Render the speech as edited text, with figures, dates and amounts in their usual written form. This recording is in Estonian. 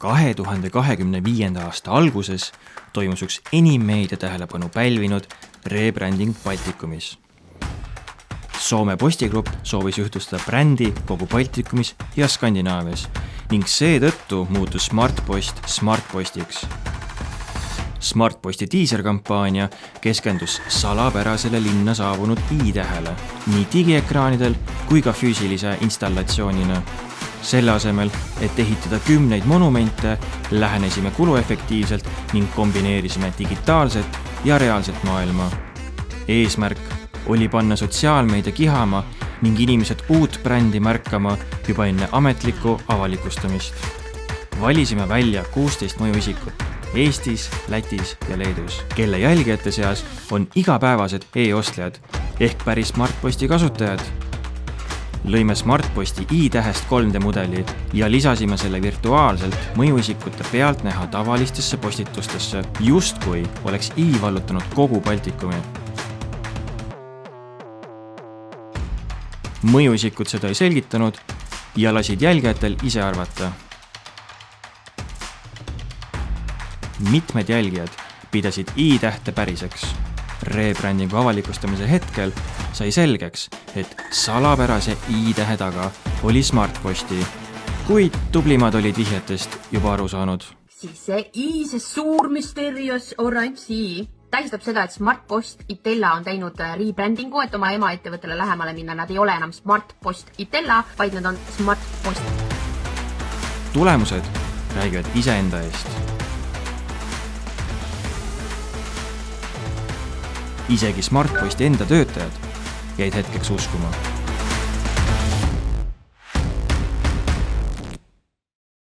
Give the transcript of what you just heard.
2025. aasta alguses toimus üks enim meedia tähelepanu pälvinud rebranding Baltikumis. Soome Postigrupp soovis ühtlustada brändi kogu Baltikumis ja Skandinaavias ning seetõttu muutus Smartpost Smartpostiks. Smartposti diiserkampaania keskendus salapärasele linna saabunud i-tähele nii digiekraanidel kui ka füüsilise installatsioonina. Selle asemel, et ehitada 10 monumente, lähenesime kuluefektiivselt ning kombineerisime digitaalset ja reaalset maailma. Eesmärk oli panna sotsiaalmeedia kihama ning inimesed uut brändi märkama juba enne ametlikku avalikustamist. Valisime välja 16 mõjuisikut Eestis, Lätis ja Leedus, kelle jälgijate seas on igapäevased e-ostlejad ehk päris Smartposti kasutajad. Lõime Smartposti i-tähest 3D mudeli ja lisasime selle virtuaalselt mõjuisikute pealt näha tavalistesse postitustesse, justkui oleks i vallutanud kogu Baltikumi. Mõjuisikud seda ei selgitanud ja lasid jälgijatel ise arvata. Mitmed jälgijad pidasid i-tähte päriseks. Rebrandingu avalikustamise hetkel sai selgeks, et salapärase i-tähe taga oli Smartposti, kuid tublimad olid vihjetest juba aru saanud. Siis see i, see suur müsteerios oranž i tähistab seda, et Smartpost Itella on teinud rebrandingu, et oma emaettevõttele lähemale minna. Nad ei ole enam Smartpost Itella, vaid nad on Smartpost. Tulemused räägivad iseenda eest. Isegi Smartposti enda töötajad jäid hetkeks uskuma.